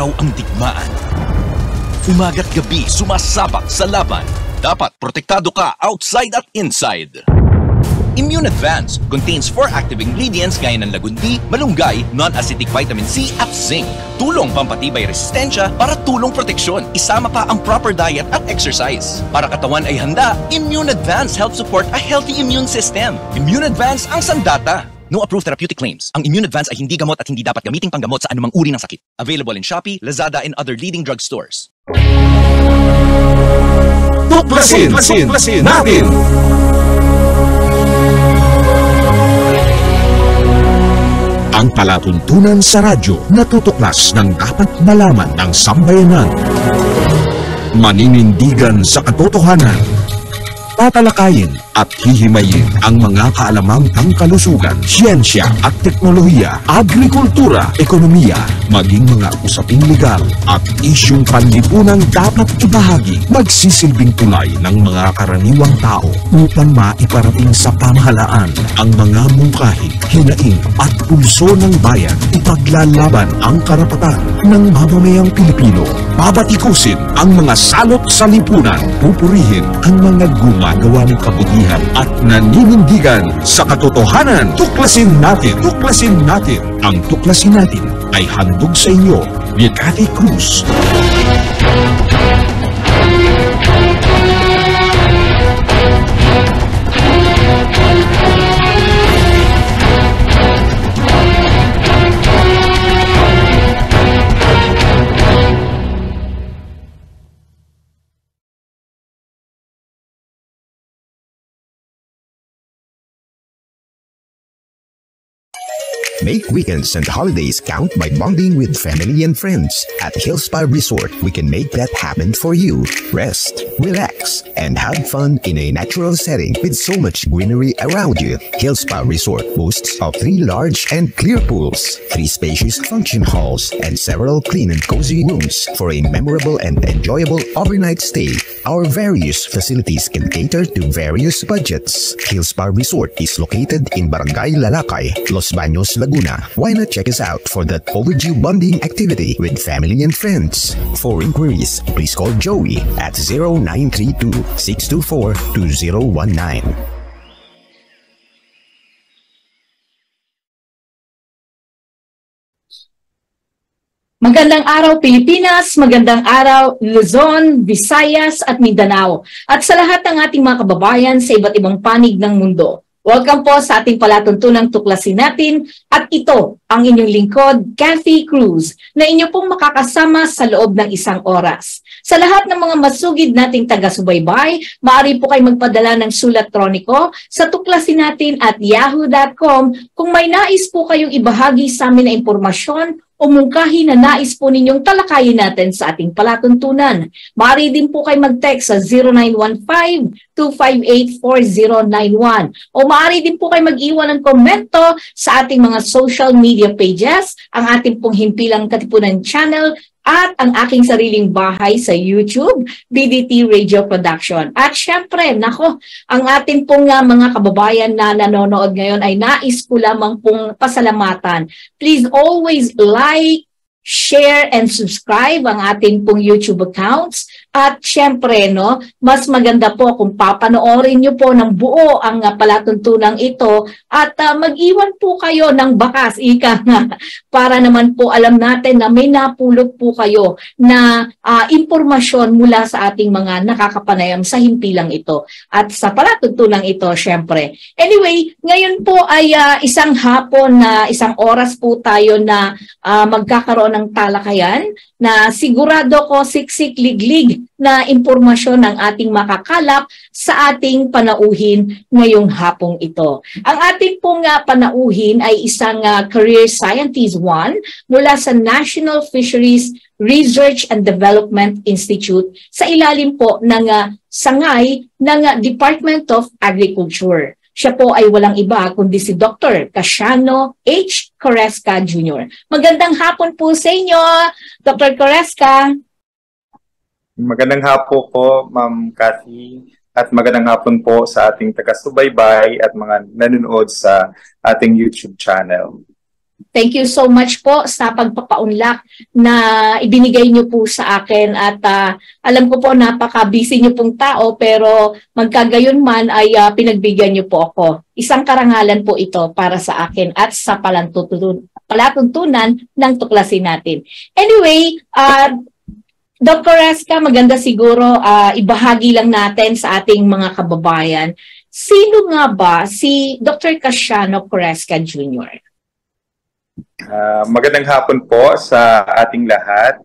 araw ang digmaan. Umaga't gabi sumasabak sa laban. Dapat protektado ka outside at inside. Immune Advance contains 4 active ingredients gaya ng lagundi, malunggay, non-acidic vitamin C at zinc. Tulong pampatibay resistensya para tulong proteksyon. Isama pa ang proper diet at exercise. Para katawan ay handa, Immune Advance helps support a healthy immune system. Immune Advance ang sandata. No approved therapeutic claims. Ang Immune Advance ay hindi gamot at hindi dapat gamiting panggamot sa anumang uri ng sakit. Available in Shopee, Lazada, and other leading drug stores. Tuklasin natin! Ang palatuntunan sa radyo na tutuklas ng dapat malaman ng sambayanan. Maninindigan sa katotohanan. Tatalakayin at hihimayin ang mga kaalamang pangkalusugan, siyensya at teknolohiya, agrikultura, ekonomiya, maging mga usaping legal at isyung panlipunang dapat ibahagi, magsisilbing tulay ng mga karaniwang tao upang maiparating sa pamahalaan ang mga mungkahi, hinaing at pulso ng bayan. Ipaglalaban ang karapatan ng mamamayang Pilipino. Babatikusin ang mga salot sa lipunan. Pupurihin ang mga gumagawa ng kabutihan at naninindigan sa katotohanan. Tuklasin natin! Ang tuklasin natin ay handog sa inyo ni Cathy Cruz. Make weekends and holidays count by bonding with family and friends. At Hillspa Resort, we can make that happen for you. Rest, relax, and have fun in a natural setting with so much greenery around you. Hillspa Resort boasts of 3 large and clear pools, 3 spacious function halls, and several clean and cozy rooms for a memorable and enjoyable overnight stay. Our various facilities can cater to various budgets. Hillspa Resort is located in Barangay Lalakay, Los Baños, Laguna. Why not check us out for that overdue bonding activity with family and friends? For inquiries, please call Joey at 0932-624-2019. Magandang araw Pilipinas, magandang araw Luzon, Visayas at Mindanao at sa lahat ng ating mga kababayan sa iba't ibang panig ng mundo. Welcome po sa ating palatuntunang tuklasin natin at ito ang inyong lingkod, Cathy Cruz, na inyo pong makakasama sa loob ng 1 oras. Sa lahat ng mga masugid nating taga-subaybay, maaari po kayo magpadala ng sulat troniko sa tuklasin natin at yahoo.com kung may nais po kayong ibahagi sa amin na impormasyon o mungkahi na nais po ninyong talakayin natin sa ating palatuntunan. Maaari din po kayo mag-text sa 0915-258-4091 o maaari din po kayo mag-iwan ng komento sa ating mga social media pages, ang ating pong Himpilang Katipunan channel at ang aking sariling bahay sa YouTube, BDT Radio Production. At syempre, nako, ang ating pong mga kababayan na nanonood ngayon ay nais ko lamang pong pasalamatan. Please always like, share, and subscribe ang ating pong YouTube accounts. At syempre, no, mas maganda po kung papanoorin nyo po ng buo ang palatuntunang ito at mag-iwan po kayo ng bakas, ika nga, para naman po alam natin na may napulot po kayo na impormasyon mula sa ating mga nakakapanayam sa himpilang ito. At sa palatuntunang ito, syempre. Anyway, ngayon po ay isang hapon na 1 oras po tayo na magkakaroon ng talakayan na sigurado ko siksik-liglig na impormasyon ng ating makakalap sa ating panauhin ngayong hapong ito. Ang ating pong panauhin ay isang Career Scientist 1 mula sa National Fisheries Research and Development Institute sa ilalim po ng sangay ng Department of Agriculture. Siya po ay walang iba kundi si Dr. Casiano H. Coresca Jr. Magandang hapon po sa inyo, Dr. Coresca. Magandang hapon po, Ma'am Cathy, at magandang hapon po sa ating taga-subaybay at mga nanonood sa ating YouTube channel. Thank you so much po sa pagpapaunlak na ibinigay niyo po sa akin at alam ko po napaka-busy niyo pong tao pero magkagayon man ay pinagbigyan niyo po ako. Isang karangalan po ito para sa akin at sa palatuntunan ng tuklasin natin. Anyway, Dr. Resca, maganda siguro ibahagi lang natin sa ating mga kababayan. Sino nga ba si Dr. Casiano Coresca Jr.? Magandang hapon po sa ating lahat.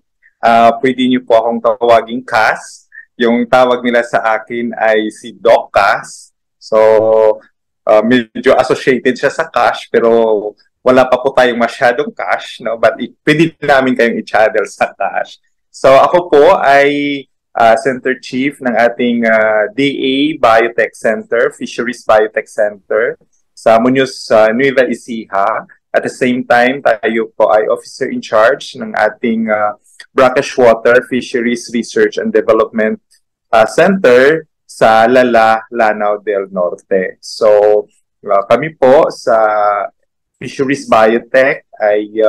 Pwede niyo po akong tawaging Cas. Yung tawag nila sa akin ay si Doc Cas. So, medyo associated siya sa cash pero wala pa po tayong masyadong cash, no? But pwede namin kayong i-channel sa cash. So, ako po ay Center Chief ng ating DA Biotech Center, Fisheries Biotech Center sa Muñoz, Nueva Ecija. At the same time, tayo po ay officer in charge ng ating Brackish Water Fisheries Research and Development Center sa Lala, Lanao del Norte. So, kami po sa Fisheries Biotech ay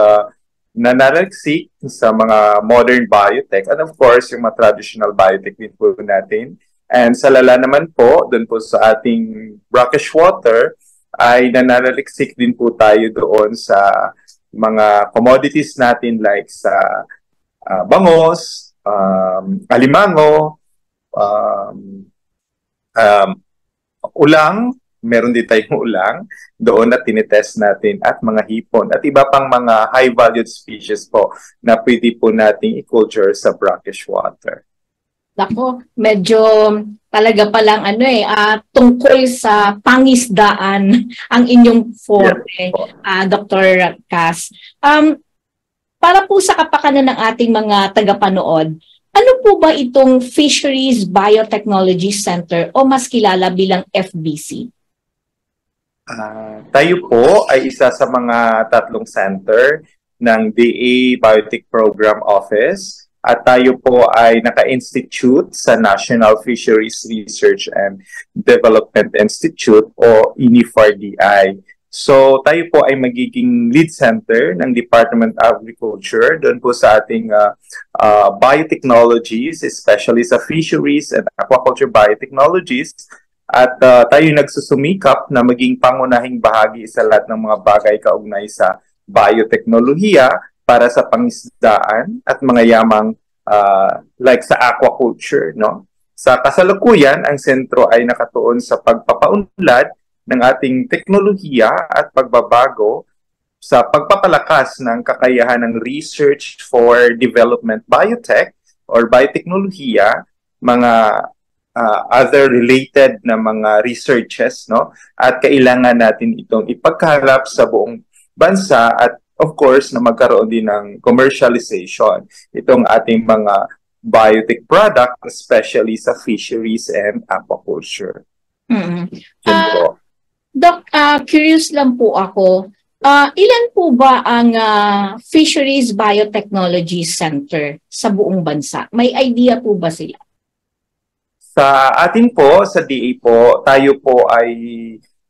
nananaliksik sa mga modern biotech and of course, yung mga traditional biotech din po natin. And sa Lala naman po, dun po sa ating Brackish Water, ay nananaliksik din po tayo doon sa mga commodities natin like sa bangos, alimango, ulang, meron din tayong ulang doon na tinitest natin at mga hipon at iba pang mga high-valued species po na pwede po nating i-culture sa brackish water. Ako, medyo talaga palang tungkol sa pangisdaan ang inyong forte, Dr. Cas. Para po sa kapakanan ng ating mga tagapanood, ano po ba itong Fisheries Biotechnology Center o mas kilala bilang FBC? Tayo po ay isa sa mga tatlong center ng DA Biotech Program Office. At tayo po ay naka-institute sa National Fisheries Research and Development Institute o INIFRDI. So tayo po ay magiging lead center ng Department of Agriculture doon po sa ating biotechnologies, especially sa fisheries and aquaculture biotechnologies. At tayo nagsusumikap na maging pangunahing bahagi sa lahat ng mga bagay kaugnay sa biotechnolohiya para sa pangisdaan at mga yamang like sa aquaculture, no? Sa kasalukuyan, ang sentro ay nakatuon sa pagpapaunlad ng ating teknolohiya at pagbabago sa pagpapalakas ng kakayahan ng research for development biotech or biotechnolohiya, mga other related na mga researches, no? At kailangan natin itong ipagkalap sa buong bansa at of course, na magkaroon din ng commercialization itong ating mga biotech product, especially sa fisheries and aquaculture. Doc, curious lang po ako, ilan po ba ang Fisheries Biotechnology Center sa buong bansa? May idea po ba sila? Sa atin po, sa DA po, tayo po ay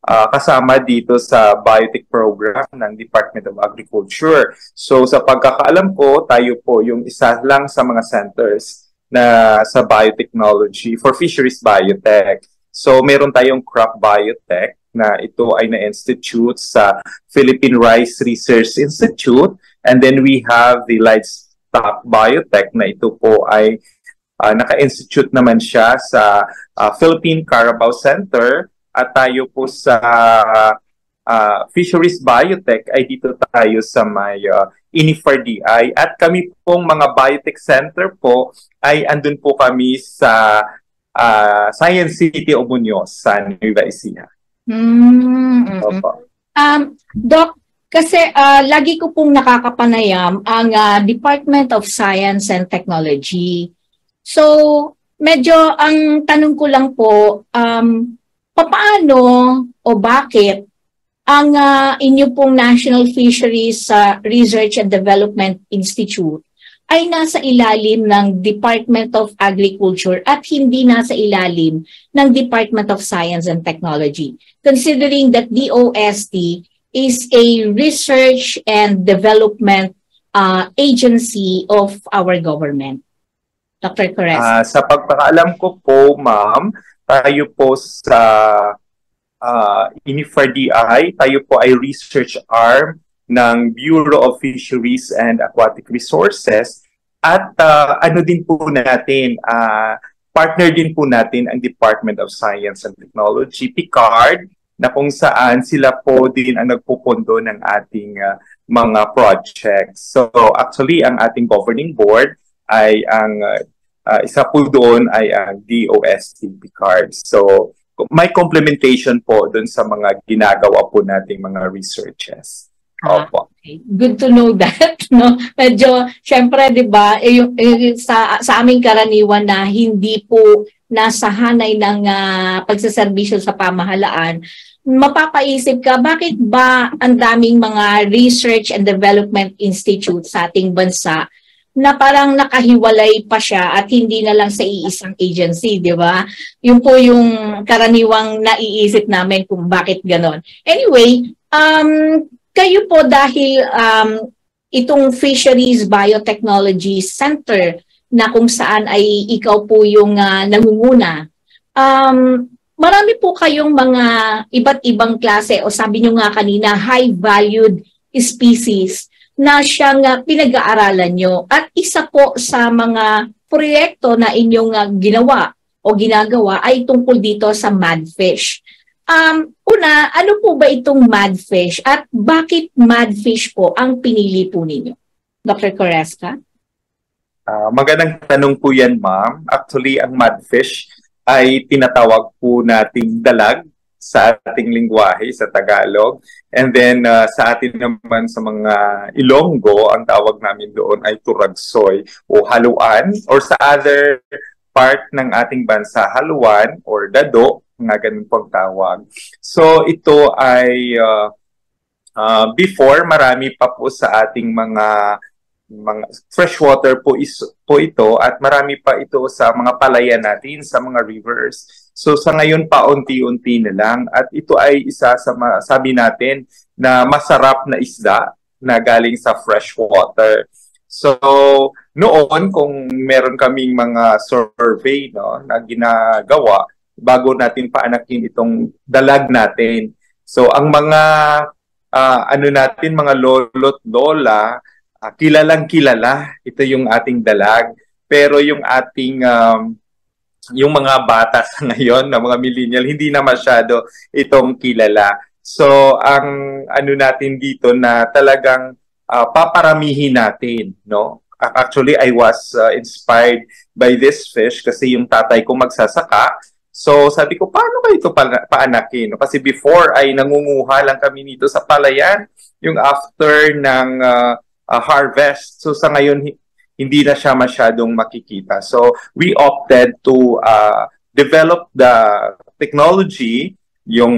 kasama dito sa biotech program ng Department of Agriculture. So sa pagkakaalam ko, tayo po yung isa lang sa mga centers na sa biotechnology for fisheries biotech. So meron tayong crop biotech na ito ay na-institute sa Philippine Rice Research Institute, and then we have the livestock biotech na ito po ay naka-institute naman siya sa Philippine Carabao Center. At tayo po sa Fisheries Biotech ay dito tayo sa may INIFRDI. At kami pong mga biotech center po ay andun po kami sa Science City of Muñoz sa Nueva Ecija. Doc, kasi lagi ko pong nakakapanayam ang Department of Science and Technology. So, medyo ang tanong ko lang po, paano o bakit ang inyo pong National Fisheries Research and Development Institute ay nasa ilalim ng Department of Agriculture at hindi nasa ilalim ng Department of Science and Technology? Considering that DOST is a research and development agency of our government? Dr. Corres. Sa pagpakaalam ko po, ma'am, tayo po sa INIFR-DI, tayo po ay research arm ng Bureau of Fisheries and Aquatic Resources at ano din po natin, partner din po natin ang Department of Science and Technology, PICARD, na kung saan sila po din ang nagpupundo ng ating mga projects. So actually, ang ating governing board ay ang isa po doon ay ang DOST PICARD. So may complementation po doon sa mga ginagawa po nating mga researches. Opo. Okay. Good to know that, no? Medyo, syempre, di ba, sa aming karaniwan na hindi po nasa hanay ng pagsaserbisyo sa pamahalaan, mapapaisip ka, bakit ba ang daming mga research and development institute sa ating bansa na parang nakahiwalay pa siya at hindi na lang sa iisang agency, di ba? Yun po yung karaniwang naiisip namin kung bakit ganon. Anyway, kayo po dahil itong Fisheries Biotechnology Center na kung saan ay ikaw po yung nangunguna, marami po kayong mga iba't ibang klase o sabi nyo nga kanina, high-valued species na siyang pinag-aaralan nyo. At isa po sa mga proyekto na inyong ginawa o ginagawa ay tungkol dito sa madfish. Una, ano po ba itong madfish at bakit madfish po ang pinili po ninyo? Dr. Corresca? Magandang tanong po yan, ma'am. Actually, ang madfish ay tinatawag po nating dalag sa ating lingwahe, sa Tagalog. And then sa atin naman sa mga Ilonggo, ang tawag namin doon ay turagsoy o haluan, or sa other part ng ating bansa, haluan or dado, nga ganun pong tawag. So ito ay before, marami pa po sa ating mga freshwater po ito at marami pa ito sa mga palayan natin, sa mga rivers. So sa ngayon paunti-unti na lang at ito ay isa sa sabi natin na masarap na isda na galing sa freshwater. So noon kung meron kaming mga survey na ginagawa bago natin paanakin itong dalag natin. So ang mga natin mga lolo't lola, kilalang kilala, ito yung ating dalag. Pero yung ating yung mga bata sa ngayon, na mga millennial, hindi na masyado itong kilala. So ang natin dito na talagang paparamihin natin, no? Actually, I was inspired by this fish kasi yung tatay ko magsasaka. So sabi ko, paano ba ito paanakin? Kasi before ay nangunguha lang kami nito sa palayan, yung after ng harvest. So sa ngayon, hindi na siya masyadong makikita. So we opted to develop the technology, yung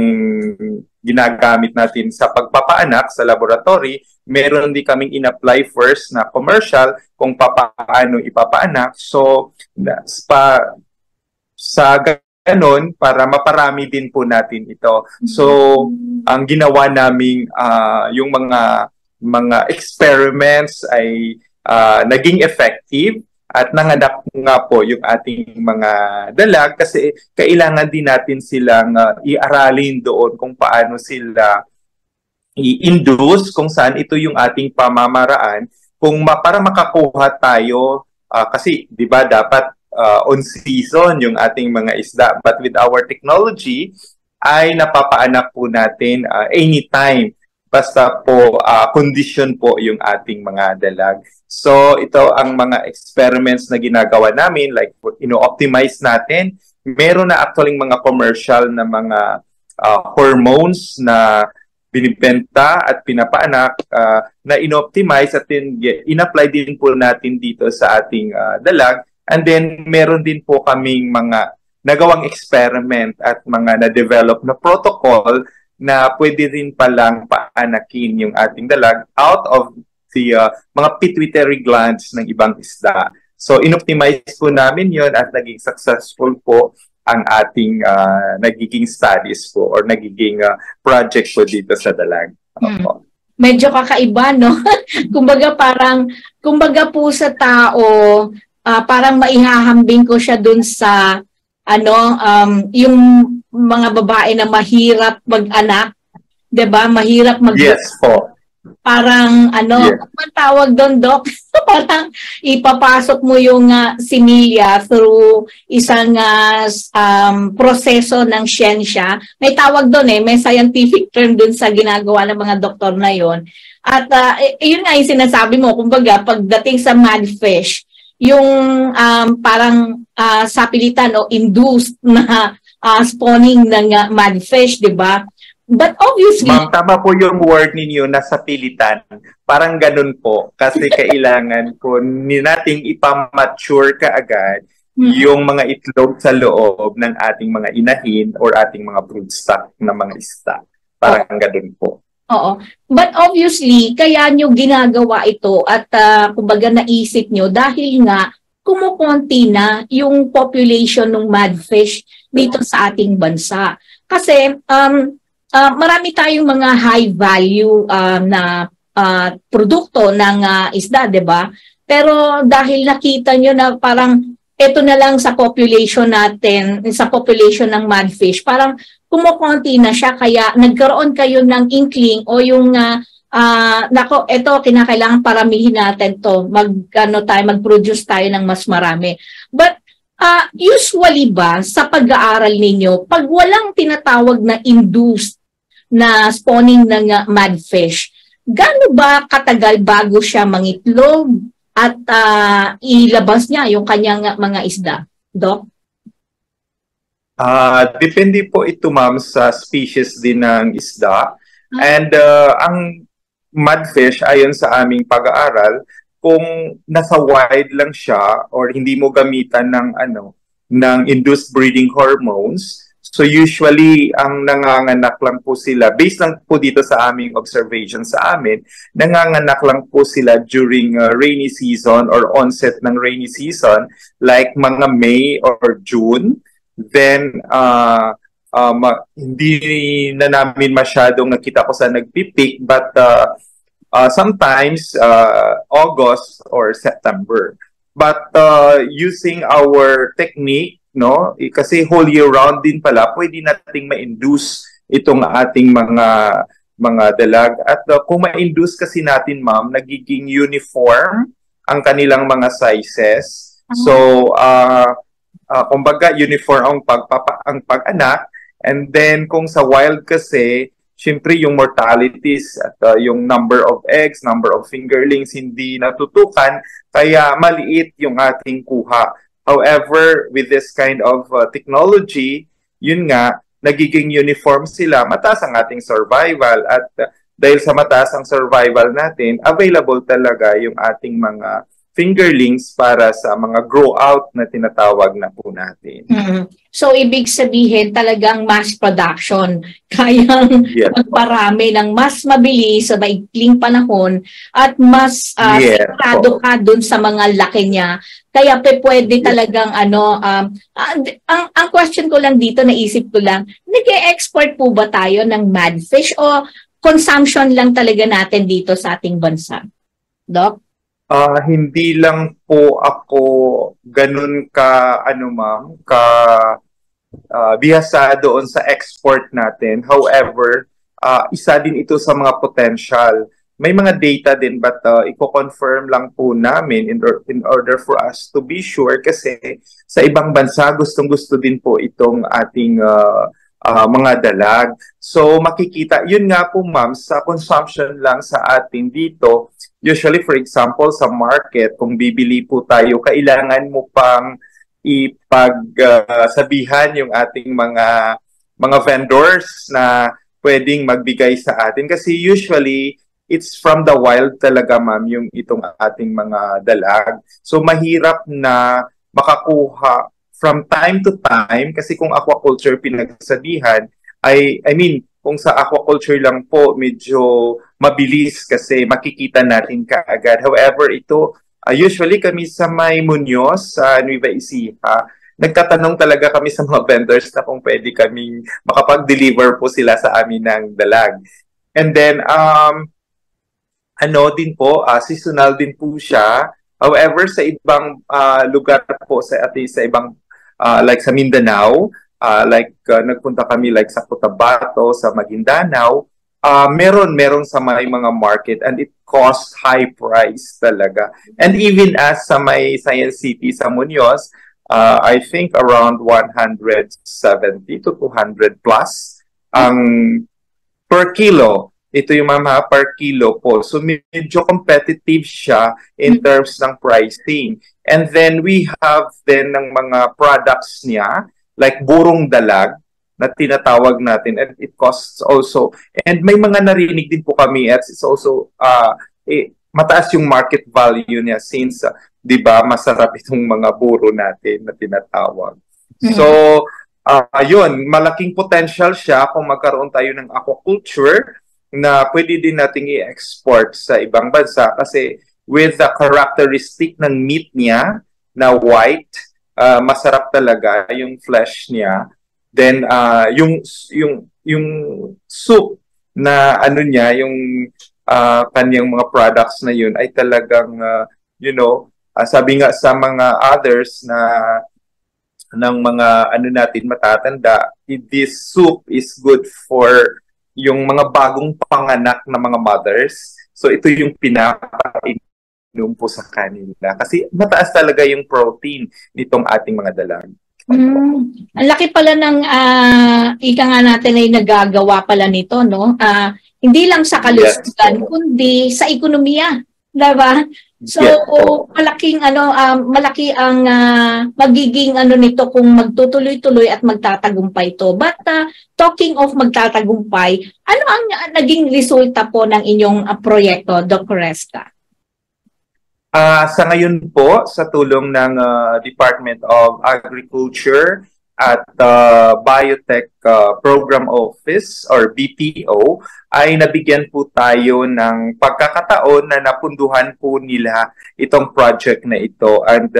ginagamit natin sa pagpapaanak sa laboratory. Meron din kaming in-apply first na commercial kung paano ipapaanak. So sa ganon, para maparami din po natin ito. So ang ginawa naming yung mga experiments ay naging effective at nanganak nga po yung ating mga dalag kasi kailangan din natin silang iaralin doon kung paano sila i-induce, kung saan ito yung ating pamamaraan para makakuha tayo kasi 'di ba dapat on season yung ating mga isda, but with our technology ay napapaanak po natin anytime. Basta po, condition po yung ating mga dalag. So, ito ang mga experiments na ginagawa namin, like, ino-optimize natin. Meron na actually mga commercial na mga hormones na binibenta at pinapaanak na ino-optimize at in-apply din po natin dito sa ating dalag. And then, meron din po kaming mga nagawang experiment at mga na-develop na protocol na pwede rin palang paanakin yung ating dalag out of the mga pituitary glands ng ibang isda. So, inoptimize po namin yon at naging successful po ang ating nagiging studies po or nagiging project po dito sa dalag. Opo. Medyo kakaiba, no? kumbaga po sa tao, parang maihahambing ko siya dun sa, yung mga babae na mahirap mag-anak, 'di ba? Mahirap Yes po. Parang Yes. ang tawag doon, Doc? Parang ipapasok mo yung similya through isang proseso ng siyensya. May tawag doon may scientific term doon sa ginagawa ng mga doktor na yon. At yun nga yung sinasabi mo, kumbaga pagdating sa madfish, yung parang sapilitan o induced na spawning ng madfish, di ba? But obviously... Ma'am, tama po yung word ninyo na sa pilitan. Parang ganun po. Kasi kailangan po nating ipamature kaagad yung mga itlog sa loob ng ating mga inahin or ating mga broodstock na mga isda. Parang ganun po. Oo. But obviously, kaya nyo ginagawa ito at kumbaga naisip nyo dahil nga kumukonti na yung population ng madfish dito sa ating bansa. Kasi... marami tayong mga high value na produkto ng isda, 'di ba? Pero dahil nakita nyo na parang ito na lang sa population natin, sa population ng madfish, parang kumukonti na siya kaya nagkaroon kayo ng inkling o yung ito kinakailangan paramihin natin to, mag-produce tayo ng mas marami. But usually ba sa pag-aaral ninyo, pag walang tinatawag na induced na spawning ng madfish, gaano ba katagal bago siya mangitlog at ilabas niya yung kanyang mga isda, Doc? Depende po ito, ma'am, sa species din ng isda. And ang madfish, ayon sa aming pag-aaral, kung nasa wild lang siya or hindi mo gamitan ng induced breeding hormones, so usually ang nanganganak lang po sila, based lang po dito sa aming observation sa amin, nanganganak lang po sila during rainy season or onset ng rainy season, like mga May or June. Then hindi na namin masyadong nakita ko sa nagpipik, but sometimes August or September. But using our technique, no, kasi whole year round din pala, pwede nating ma-induce itong ating mga dalag. At kung ma-induce kasi natin, ma'am, nagiging uniform ang kanilang mga sizes. So, kumbaga, uniform ang pag-anak. And then, kung sa wild kasi, syempre yung mortalities at yung number of eggs, number of fingerlings hindi natutukan, kaya maliit yung ating kuha. However, with this kind of technology, yun nga, nagiging uniform sila, mataas ang ating survival. At dahil sa mataas ang survival natin, available talaga yung ating mga fingerlings para sa mga grow out na tinatawag na po natin. So, ibig sabihin talagang mass production. Kayang magparami ng mas mabilis sa maikling panahon at mas sigurado ka dun sa mga laki niya. Kaya pwede talagang ang question ko lang dito, naisip ko lang, nag-e-export po ba tayo ng madfish o consumption lang talaga natin dito sa ating bansa? Doc? Hindi lang po ako ganun bihasa doon sa export natin. However, isa din ito sa mga potential. May mga data din, but i-confirm lang po namin in order for us to be sure, kasi sa ibang bansa gustong-gusto din po itong ating mga dalag. So makikita, yun nga po, ma'am, sa consumption lang sa atin dito. Usually, for example, sa market, kung bibili po tayo, kailangan mo pang ipagsabihan yung ating mga vendors na pwedeng magbigay sa atin. Kasi usually, it's from the wild talaga, ma'am, yung itong ating mga dalag. So, mahirap na makakuha from time to time, kasi kung aquaculture pinagsabihan, I mean, kung sa aquaculture lang po, medyo mabilis kasi makikita natin kaagad. However, ito, usually kami sa May Muñoz, sa Nueva Ecija, nagtatanong talaga kami sa mga vendors na kung pwede kaming makapag-deliver po sila sa amin ng dalag. And then, ano din po, seasonal din po siya. However, sa ibang lugar po, sa ibang, like sa Mindanao, nagpunta kami like sa Cotabato, sa Maguindanao, meron sa may mga market, and it costs high price talaga. And even as sa may Science City sa Muñoz, I think around 170 to 200 plus ang per kilo. Ito yung mga per kilo po. So medyo competitive siya in terms ng pricing. And then we have then ng mga products niya, like burong dalag, na tinatawag natin, and it costs also. And may mga narinig din po kami, at it's also mataas yung market value niya since, di ba, masarap itong mga buro natin na tinatawag. So, yun, malaking potential siya kung magkaroon tayo ng aquaculture na pwede din nating i-export sa ibang bansa kasi with the characteristic ng meat niya na white, masarap talaga yung flesh niya. Then yung soup na ano niya, yung kanyang mga products na yun ay talagang sabi nga sa mga others na ng mga ano natin matatanda, this soup is good for yung mga bagong panganak na mga mothers. So ito yung pinapainom po sa kanila kasi mataas talaga yung protein nitong ating mga dalag. Ang laki pala ng ika nga natin ay nagagawa pala nito, no? Hindi lang sa kalusugan, kundi sa ekonomiya, diba? So, malaki ang magiging nito kung magtutuloy-tuloy at magtatagumpay ito. But talking of magtatagumpay, ano ang naging resulta po ng inyong proyekto, Doc Coresca? Sa ngayon po, sa tulong ng Department of Agriculture at Biotech Program Office or BPO, ay nabigyan po tayo ng pagkakataon na napunduhan po nila itong project na ito. And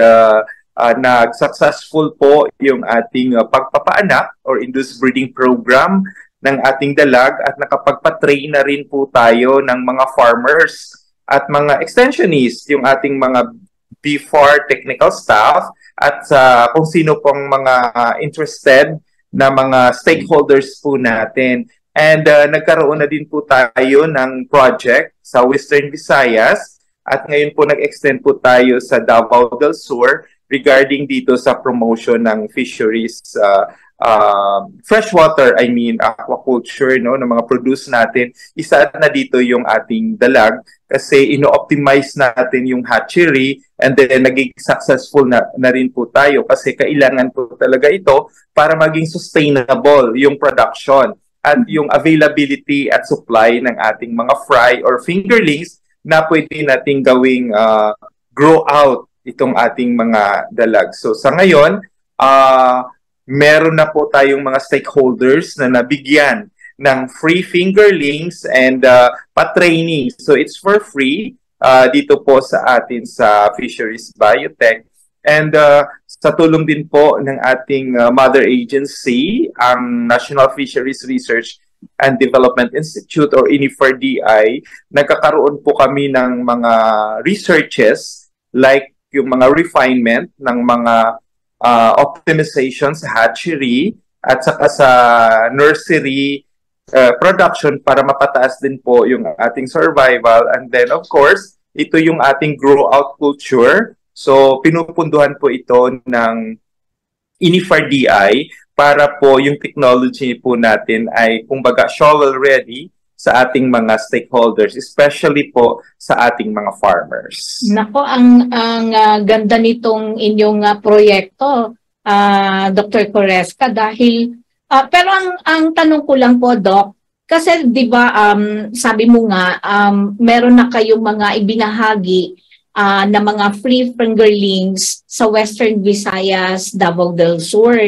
nag-successful po yung ating pagpapaanak or induced breeding program ng ating dalag at nakapagpa-train na rin po tayo ng mga farmers at mga extensionists, yung ating mga B4 technical staff at kung sino pong mga interested na mga stakeholders po natin. And nagkaroon na din po tayo ng project sa Western Visayas at ngayon po nag-extend po tayo sa Davao del Sur regarding dito sa promotion ng fisheries, freshwater, aquaculture, no, ng mga produce natin. Isa na dito yung ating dalag kasi ino-optimize natin yung hatchery and then naging successful na rin po tayo kasi kailangan po talaga ito para maging sustainable yung production at yung availability at supply ng ating mga fry or fingerlings na pwede nating gawing grow out itong ating mga dalag. So sa ngayon, meron na po tayong mga stakeholders na nabigyan ng free fingerlings and pa-training. So it's for free dito po sa atin sa Fisheries Biotech. And sa tulong din po ng ating mother agency, ang National Fisheries Research and Development Institute or INIFR-DI, nagkakaroon po kami ng mga researches like yung mga refinement ng mga optimization sa hatchery at saka sa nursery production para mapataas din po yung ating survival. And then of course, ito yung ating grow out culture. So pinupunduhan po ito ng INIFR-DI para po yung technology po natin ay kumbaga shovel ready sa ating mga stakeholders, especially po sa ating mga farmers. Nako, ang ganda nitong inyong proyekto, Dr. Coresca, dahil pero ang tanong ko lang po, Doc, kasi 'di ba sabi mo nga meron na kayong mga ibinahagi na mga free fingerlings sa Western Visayas, Davao del Sur.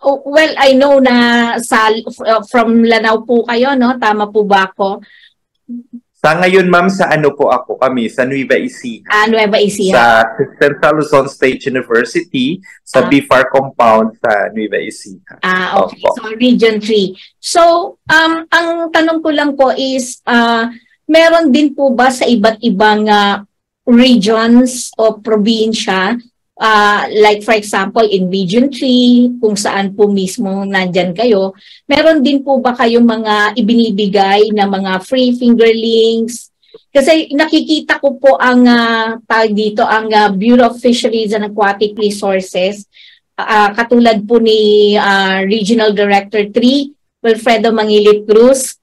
Well, I know na from Lanao po kayo, no? Tama po ba ako? Sa ngayon, ma'am, sa ano po ako kami, sa Nueva Ecija. Nueva Ecija. Sa Central Luzon State University, sa BFAR compound sa Nueva Ecija. Okay. So, Region 3. So, ang tanong ko lang po is, meron din po ba sa iba't ibang regions o probinsya, like for example in Region 3, kung saan po mismo nandyan kayo, meron din po ba kayong mga ibinibigay na mga free fingerlings? Kasi nakikita ko po ang tawag dito, ang Bureau of Fisheries and Aquatic Resources, katulad po ni Regional Director 3, Wilfredo Mangilit Cruz.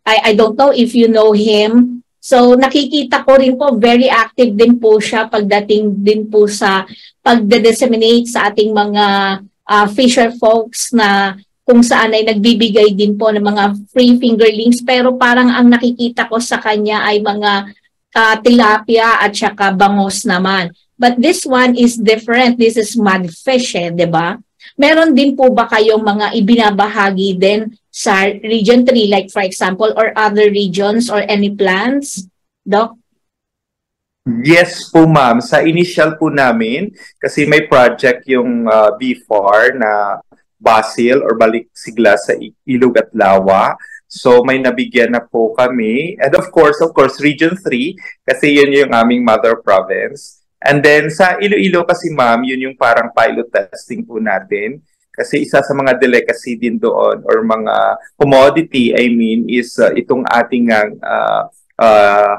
I don't know if you know him. So nakikita ko rin po, very active din po siya pagdating din po sa pagde-disseminate sa ating mga fisher folks na kung saan ay nagbibigay din po ng mga free fingerlings, pero parang ang nakikita ko sa kanya ay mga tilapia at saka bangos naman. But this one is different. This is mudfish, di ba? Meron din po ba kayong mga ibinabahagi din sa Region 3, like for example, or other regions or any plans, Doc? Yes po, ma'am. Sa initial po namin, kasi may project yung BFAR na Basil or Balik Sigla sa Ilog at Lawa. So may nabigyan na po kami. And of course, Region 3, kasi yun yung aming mother province. And then sa Iloilo kasi, ma'am, yun yung parang pilot testing po natin. Kasi isa sa mga delicacy din doon or mga commodity, I mean, is itong ating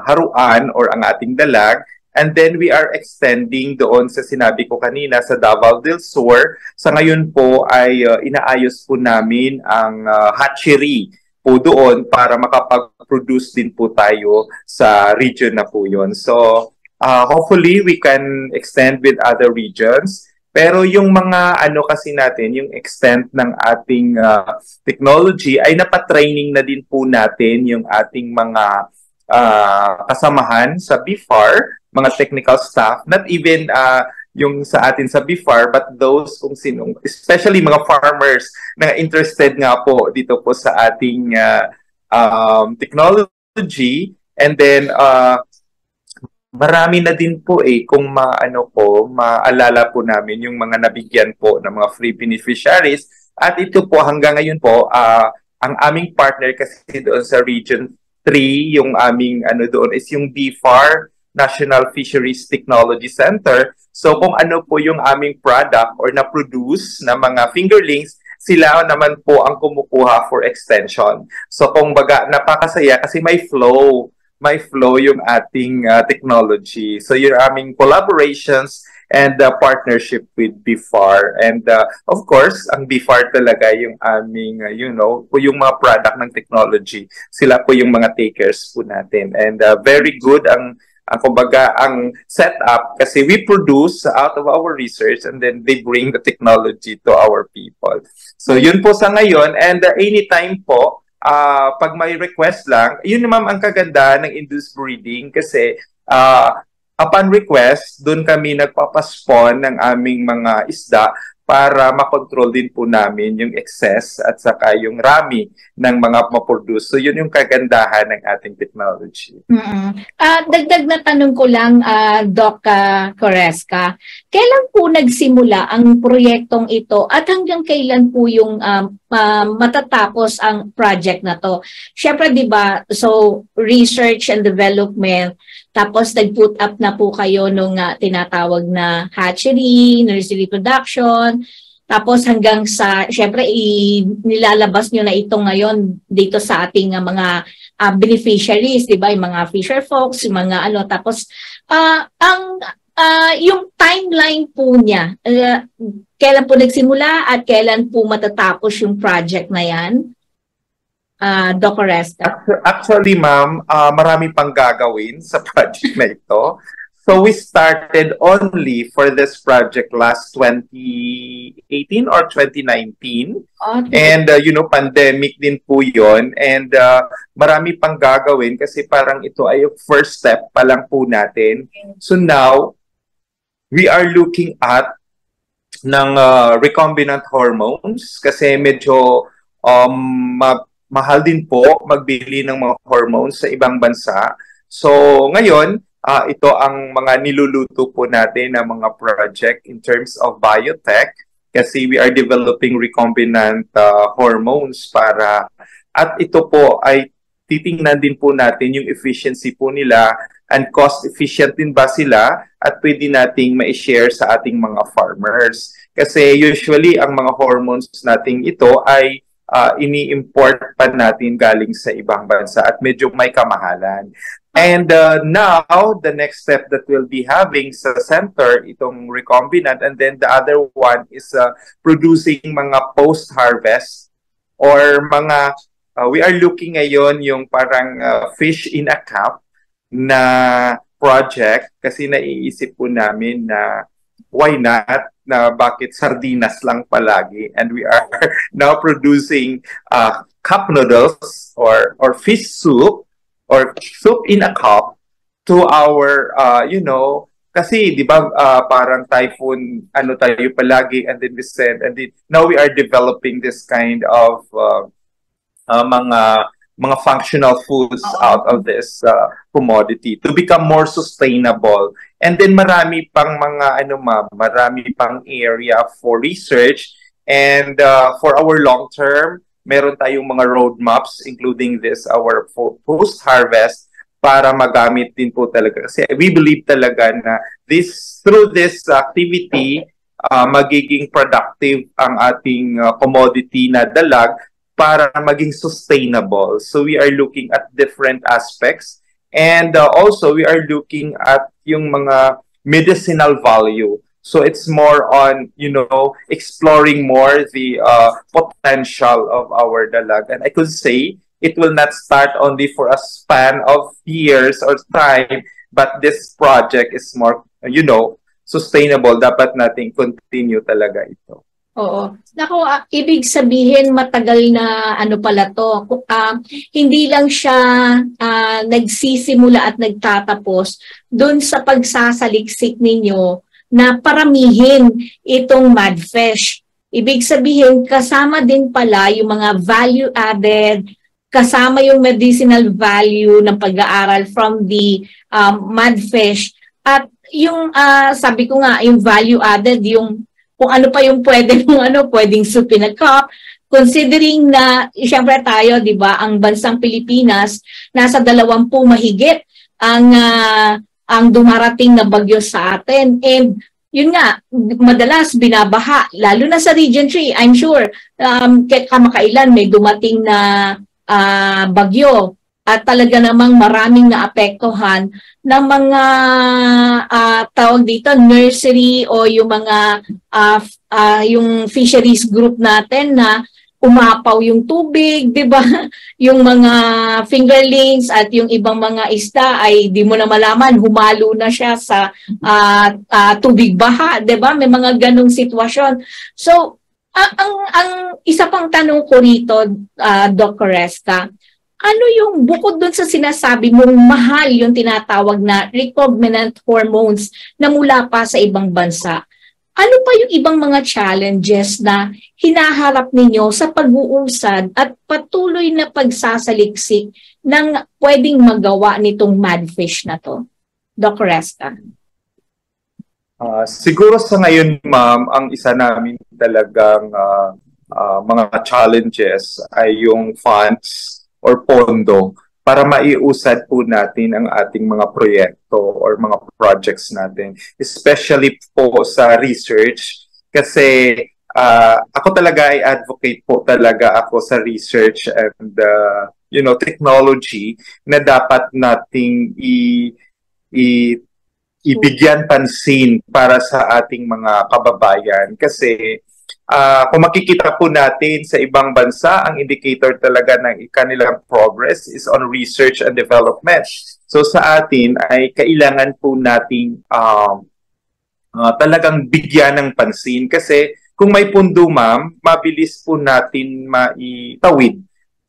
haruan or ang ating dalag. And then we are extending doon sa sinabi ko kanina sa Davao del Sur. Sa ngayon po ay inaayos po namin ang hatchery po doon para makapag-produce din po tayo sa region na po yun. So hopefully we can extend with other regions. Pero yung mga ano kasi natin, yung extent ng ating technology ay napatraining na din po natin yung ating mga kasamahan sa BFAR, mga technical staff, not even yung sa atin sa BFAR, but those kung sinong, especially mga farmers na interested nga po dito po sa ating technology. And then marami na din po kung maalala po namin yung mga nabigyan po ng mga free beneficiaries. At ito po hanggang ngayon po, ang aming partner kasi doon sa Region 3, yung aming doon is yung BFAR, National Fisheries Technology Center. So kung ano po yung aming product or na-produce na mga fingerlings, sila naman po ang kumukuha for extension. So kung baga, napakasaya kasi may flow yung ating technology. So yung aming collaborations and partnership with BFAR. And of course, ang BFAR talaga yung aming, yung mga product ng technology. Sila po yung mga takers po natin. And very good ang setup kasi we produce out of our research and then they bring the technology to our people. So yun po sa ngayon. And anytime po, pag may request lang, yun ma'am ang kaganda ng induced breeding kasi upon request, doon kami nagpapaspawn ng aming mga isda para makontrol din po namin yung excess at saka yung rami ng mga maproduce. So yun yung kagandahan ng ating technology. Dagdag na tanong ko lang, Doc Coresca, kailan po nagsimula ang proyektong ito at hanggang kailan po yung matatapos ang project na to? Siyempre, di ba, so research and development, tapos nag-put up na po kayo nung tinatawag na hatchery, nursery production, tapos hanggang sa, syempre, nilalabas nyo na ito ngayon dito sa ating mga beneficiaries, di ba? Yung mga fisher folks, yung mga tapos yung timeline po niya, kailan po nagsimula at kailan po matatapos yung project na yan? Doc Coresca. Actually, ma'am, marami pang gagawin sa project na ito. So we started only for this project last 2018 or 2019. Okay. And, pandemic din po yun. And marami pang gagawin kasi parang ito ay yung first step pa lang po natin. So now, we are looking at ng recombinant hormones kasi medyo mahal din po magbili ng mga hormones sa ibang bansa. So ngayon, ito ang mga niluluto po natin na mga project in terms of biotech kasi we are developing recombinant hormones at ito po ay titingnan din po natin yung efficiency po nila and cost efficient din ba sila at pwede nating ma-share sa ating mga farmers. Kasi usually ang mga hormones nating ito ay ini-import pa natin galing sa ibang bansa at medyo may kamahalan. And now, the next step that we'll be having sa center, itong recombinant, and then the other one is producing mga post-harvest or mga, we are looking ngayon yung parang fish in a cup na project kasi naiisip po namin na why not, na bakit sardinas lang palagi. And we are now producing cup noodles or fish soup or soup in a cup to our, kasi di ba parang typhoon, ano tayo palagi, and then we send, and then now we are developing this kind of mga functional foods out of this commodity to become more sustainable. And then marami pang mga marami pang area for research and for our long term, meron tayong mga roadmaps including this our post-harvest para magamit din po talaga. Kasi we believe talaga na through this activity, magiging productive ang ating commodity na dalag para maging sustainable. So we are looking at different aspects and also we are looking at yung mga medicinal value. So it's more on, exploring more the potential of our dalag. And I could say it will not start only for a span of years or time, but this project is more, sustainable. Dapat nating continue talaga ito. Oo. Naku, ibig sabihin matagal na pala to. Hindi lang siya nagsisimula at nagtatapos doon sa pagsasaliksik ninyo na paramihin itong MadFish. Ibig sabihin, kasama din pala yung mga value added, kasama yung medicinal value ng pag-aaral from the MadFish. At yung, sabi ko nga, yung value added, yung kung ano pa yung pwedeng soup in a cup, considering na, siyempre tayo, di ba, ang bansang Pilipinas, nasa 20 mahigit ang dumarating na bagyo sa atin. And yun nga, madalas binabaha, lalo na sa Region 3, I'm sure, kamakailan may dumating na bagyo at talaga namang maraming naapektuhan ng mga tawag dito, nursery o yung mga yung fisheries group natin na umapaw yung tubig, di ba? Yung mga fingerlings at yung ibang mga isda ay di mo na malaman, humalo na siya sa tubig baha, di ba? May mga ganong sitwasyon. So, ang isa pang tanong ko rito, Doc Coresca, ano yung bukod dun sa sinasabi mong mahal yung tinatawag na recombinant hormones na mula pa sa ibang bansa? Ano pa yung ibang mga challenges na hinaharap ninyo sa pag-uusad at patuloy na pagsasaliksik ng pwedeng magawa nitong MadFish na to? Doc Coresca. Siguro sa ngayon, ma'am, ang isa namin talagang mga challenges ay yung funds or pondo para maiusad po natin ang ating mga proyekto or mga projects natin. Especially po sa research kasi ako talaga ay advocate po talaga ako sa research and technology na dapat nating ibigyan pansin para sa ating mga kababayan kasi kung makikita po natin sa ibang bansa, ang indicator talaga ng kanilang progress is on research and development. So sa atin ay kailangan po nating talagang bigyan ng pansin kasi kung may pundo, ma'am, mabilis po natin maitawid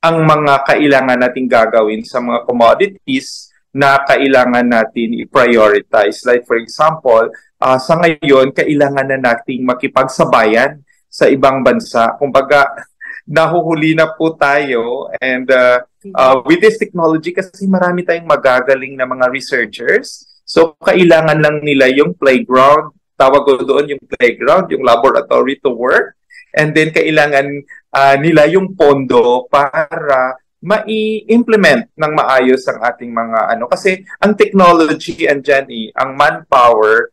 ang mga kailangan nating gagawin sa mga commodities na kailangan natin i-prioritize. Like for example, sa ngayon, kailangan na nating makipagsabayan sa ibang bansa. Kumbaga, nahuhuli na po tayo. And with this technology, kasi marami tayong magagaling na mga researchers. So, kailangan lang nila yung playground, tawag ko doon yung playground, yung laboratory to work. And then, kailangan nila yung pondo para mai-implement ng maayos ang ating mga ano. Kasi ang technology andyan ang manpower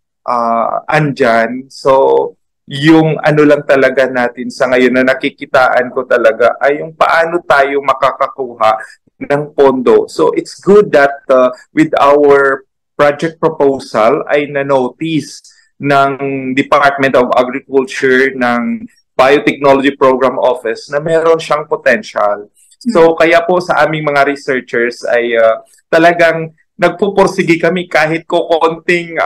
andyan. So, yung ano lang talaga natin sa ngayon na nakikitaan ko talaga ay yung paano tayo makakakuha ng pondo. So, it's good that with our project proposal ay na-notice ng Department of Agriculture, ng Biotechnology Program Office na meron siyang potential. So, kaya po sa aming mga researchers ay talagang nagpupursige kami kahit konting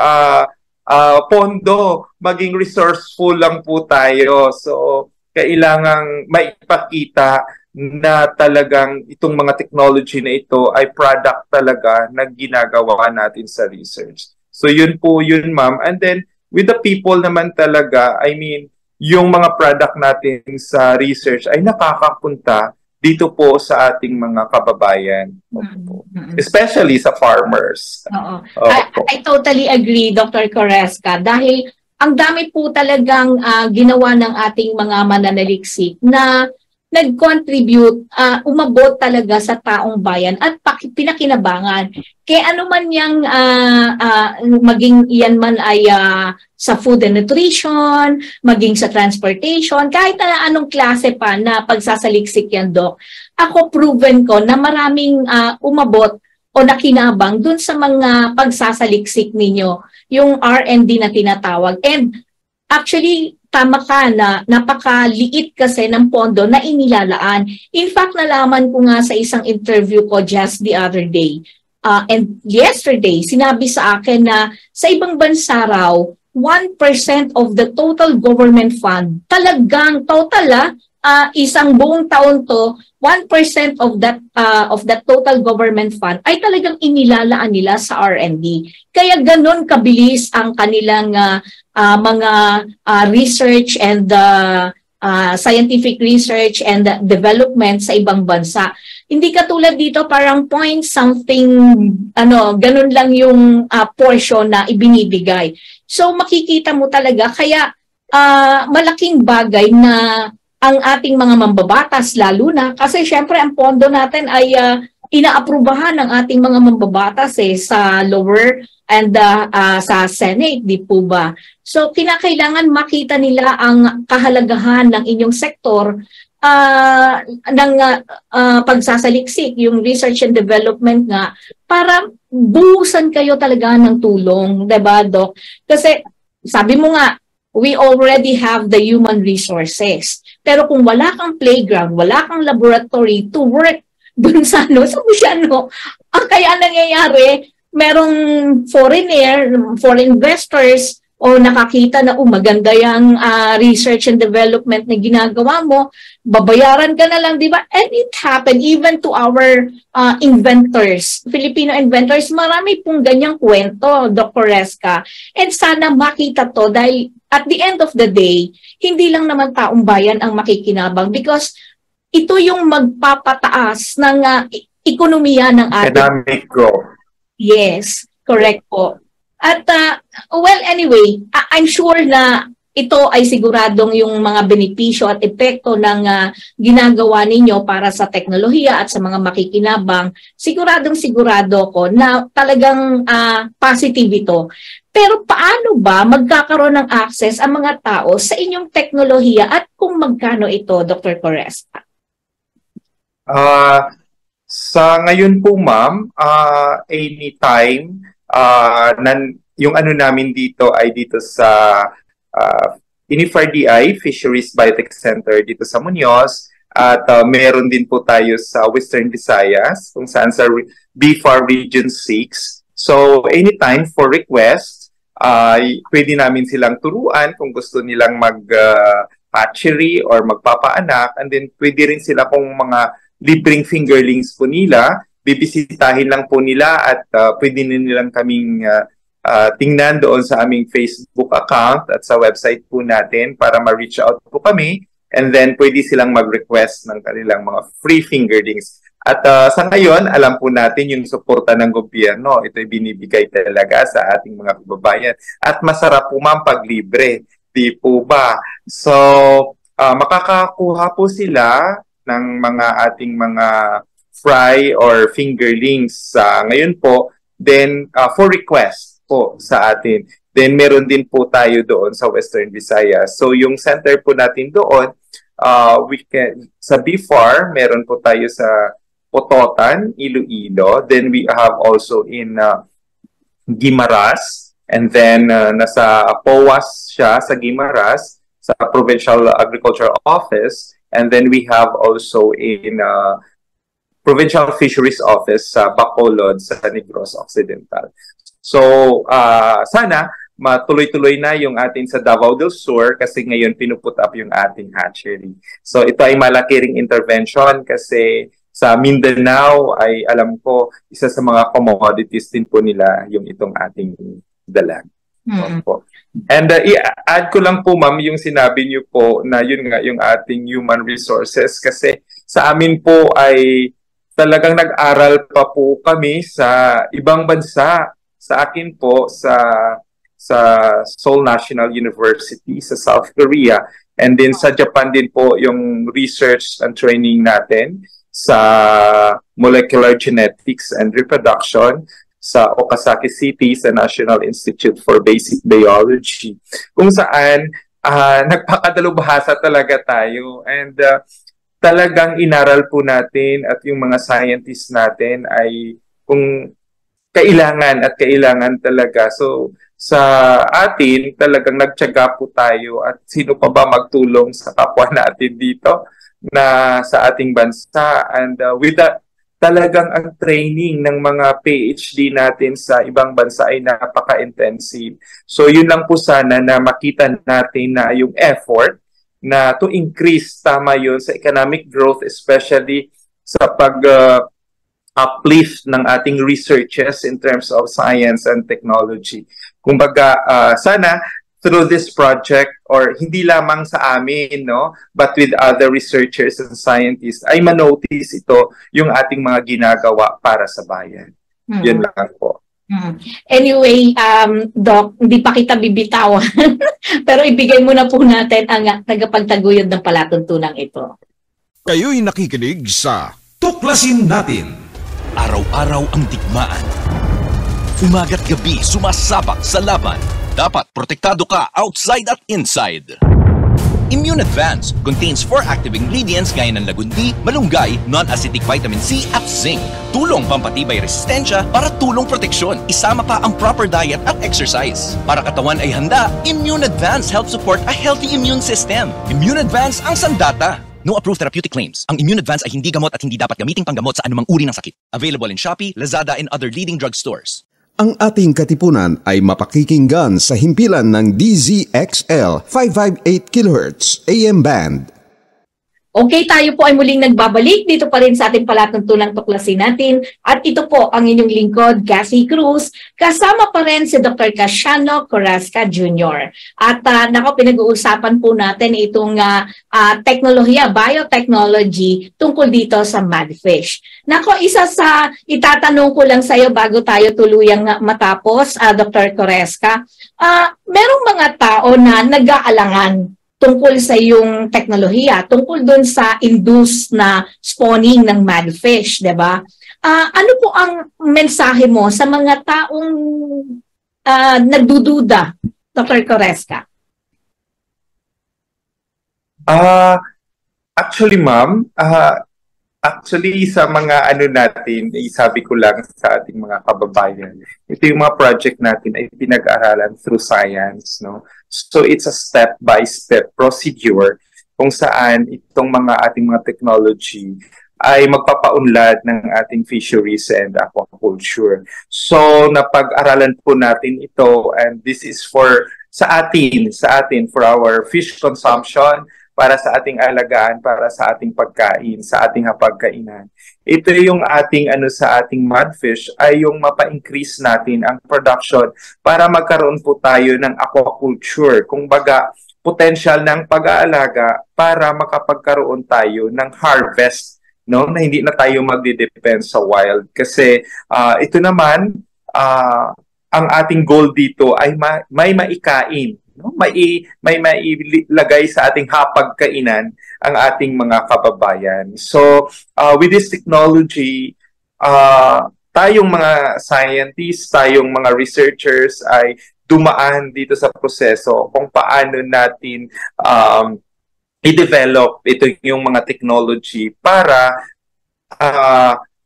pondo, maging resourceful lang po tayo. So, kailangang maipakita na talagang itong mga technology na ito ay product talaga na ginagawa natin sa research. So, yun po yun, ma'am. And then, with the people naman talaga, I mean, yung mga product natin sa research ay nakakapunta dito po sa ating mga kababayan. Especially sa farmers. Oo. I totally agree, Dr. Coresca, dahil ang dami po talagang ginawa ng ating mga mananaliksik na nag-contribute, umabot talaga sa taong bayan at pinakinabangan. Kaya ano man yang maging iyan man ay sa food and nutrition, maging sa transportation, kahit na anong klase pa na pagsasaliksik yan, Doc. Ako proven ko na maraming umabot o nakinabang dun sa mga pagsasaliksik ninyo, yung R&D na tinatawag. And actually, tama ka na napakaliit kasi ng pondo na inilalaan. In fact, nalaman ko nga sa isang interview ko just the other day. And yesterday, sinabi sa akin na sa ibang bansa raw, 1% of the total government fund, talagang total isang buong taon to, 1% of that total government fund ay talagang inilalaan nila sa R&D. Kaya ganon kabilis ang kanilang mga research and scientific research and development sa ibang bansa. Hindi katulad dito parang point something, ganun lang yung portion na ibinibigay. So makikita mo talaga, kaya malaking bagay na ang ating mga mambabatas lalo na, kasi syempre ang pondo natin ay inaaprubahan ng ating mga mambabatas sa lower and sa Senate, di po ba? So kinakailangan makita nila ang kahalagahan ng inyong sektor ng pagsasaliksik, yung research and development nga, para buhusan kayo talaga ng tulong, diba, Doc? Kasi sabi mo nga, we already have the human resources. Pero kung wala kang playground, wala kang laboratory to work dun sa ang kaya nangyayari, merong foreign investors o nakakita na maganda yung research and development na ginagawa mo, babayaran ka na lang, di ba? And it happened even to our inventors, Filipino inventors. Marami pong ganyang kwento, Dr. Coresca. And sana makita to dahil at the end of the day, hindi lang naman taong bayan ang makikinabang because ito yung magpapataas ng ekonomiya ng ating economic growth. Yes, correct po. At well, anyway, I'm sure na ito ay siguradong yung mga benepisyo at epekto ng ginagawa ninyo para sa teknolohiya at sa mga makikinabang. Sigurado ko na talagang positive ito. Pero paano ba magkakaroon ng access ang mga tao sa inyong teknolohiya at kung magkano ito, Dr. Coresca? Sa ngayon po, ma'am, anytime, yung ano namin dito ay dito sa INIFRDI, Fisheries Biotech Center dito sa Muñoz, at meron din po tayo sa Western Visayas, kung saan sa BFAR Region 6. So, anytime for request, pwede namin silang turuan kung gusto nilang mag-hatchery or magpapaanak, and then pwede rin sila kung mga libreng fingerlings po nila, bibisitahin lang po nila at pwede nilang kaming tingnan doon sa aming Facebook account at sa website po natin para ma-reach out po kami. and then pwede silang mag-request ng kanilang mga free fingerlings. At sa ngayon, alam po natin yung suporta ng gobyerno. Ito'y binibigay talaga sa ating mga kababayan. At masarap po ma'am pag libre. Di po ba? So, makakakuha po sila ng mga ating mga fry or fingerlings ngayon po. Then, for request po sa atin. Then, meron din po tayo doon sa Western Visayas. So, yung center po natin doon, sa BFAR, meron po tayo sa Pototan, Iloilo. Then we have also in Guimaras. And then nasa POAS siya sa Guimaras, sa Provincial Agriculture Office. And then we have also in Provincial Fisheries Office sa Bacolod, sa Negros Occidental. So sana matuloy-tuloy na yung atin sa Davao del Sur kasi ngayon pinuput up yung ating hatchery. So ito ay malaki ring intervention kasi sa Mindanao ay alam ko isa sa mga commodities din po nila yung itong ating dalag. And i-add ko lang po ma'am yung sinabi niyo po na yun nga yung ating human resources kasi sa amin po ay talagang nag-aral pa po kami sa ibang bansa. Sa akin po sa Seoul National University sa South Korea, and then sa Japan din po yung research and training natin sa Molecular Genetics and Reproduction sa Okazaki City sa National Institute for Basic Biology, kung saan nagpakadalubhasa talaga tayo, and talagang inaral po natin at yung mga scientists natin ay kung kailangan talaga. So sa atin talagang nagtiyaga po tayo, at sino pa ba magtulong sa kapwa natin dito na sa ating bansa, and with that, talagang ang training ng mga PhD natin sa ibang bansa ay napaka-intensive. So yun lang po sana na makita natin na yung effort na to increase, tama yun, sa economic growth, especially sa uplift ng ating researches in terms of science and technology. Kumbaga, sana through this project, or hindi lamang sa amin, no, but with other researchers and scientists, ay manotice ito yung ating mga ginagawa para sa bayan. Yun lang po. Anyway, Doc, hindi pa kita bibitawan. Pero ibigay muna po natin ang tagapagtaguyod ng palatuntunang ito. Kayo'y nakikinig sa Tuklasin Natin. Araw-araw ang digmaan. Umaga't gabi sumasabak sa laban. Dapat protektado ka outside at inside. Immune Advance contains 4 active ingredients gaya ng lagundi, malunggay, non-acidic vitamin C at zinc. Tulong pampatibay resistensya para tulong proteksyon. Isama pa ang proper diet at exercise. Para katawan ay handa, Immune Advance helps support a healthy immune system. Immune Advance ang sandata. No approved therapeutic claims. Ang Immune Advance ay hindi gamot at hindi dapat gamiting panggamot sa anumang uri ng sakit. Available in Shopee, Lazada, and other leading drugstores. Ang ating katipunan ay mapakikinggan sa himpilan ng DZXL 558 kHz AM band. Okay, tayo po ay muling nagbabalik dito pa rin sa ating palatuntunang tuklasin natin. At ito po ang inyong lingkod, Cassie Cruz. Kasama pa rin si Dr. Casiano Corazca Jr. At pinag-uusapan po natin itong teknolohiya, biotechnology tungkol dito sa MADFISH. Nako, isa sa itatanong ko lang sa iyo bago tayo tuluyang matapos, Dr. Corazca. Merong mga tao na nag-aalangan tungkol sa yung teknolohiya, tungkol doon sa induced na spawning ng MADFISH, di ba? Ano po ang mensahe mo sa mga taong nagdududa, Dr. Corazca? Actually, ma'am, sa mga natin, sabi ko lang sa ating mga kababayan, ito yung mga project natin ay pinag-aralan through science, no? So it's a step-by-step procedure kung saan itong ating mga technology ay magpapaunlad ng ating fisheries and aquaculture. So napag-aralan po natin ito, and this is for sa atin for our fish consumption, para sa ating alagaan, para sa ating pagkain, sa ating hapagkainan. Ito yung ating sa ating MADFISH ay yung mapa-increase natin ang production para magkaroon po tayo ng aquaculture. Kung baga, potential ng pag-aalaga para makapagkaroon tayo ng harvest, no, na hindi na tayo magde-depend sa wild. Kasi ito naman, ang ating goal dito ay may maikain, no? May mailagay sa ating hapagkainan ang ating mga kababayan. So with this technology, tayong mga scientists, tayong mga researchers ay dumaan dito sa proseso kung paano natin i-develop ito yung mga technology para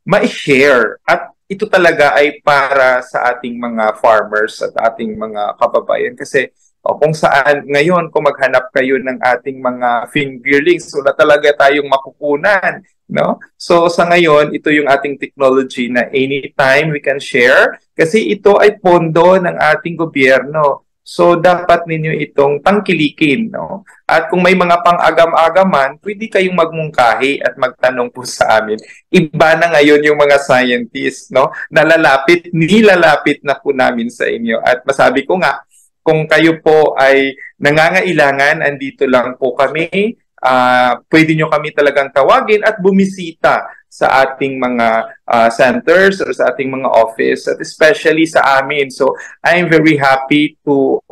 ma-share, at ito talaga ay para sa ating mga farmers at ating mga kababayan. Kasi kung saan ngayon, kung maghanap kayo ng ating mga fingerlings, wala talaga tayong makukunan, no? So sa ngayon, ito yung ating technology na anytime we can share, kasi ito ay pondo ng ating gobyerno. So dapat ninyo itong tangkilikin, no? At kung may mga pang-agam-agaman, pwede kayong magmungkahi at magtanong po sa amin. Iba na ngayon yung mga scientists, no? Nilalapit na po namin sa inyo. At masabi ko nga, kung kayo po ay nangangailangan, andito lang po kami. Pwede nyo kami talagang tawagin at bumisita sa ating mga centers or sa ating mga office, at especially sa amin. So I'm very happy to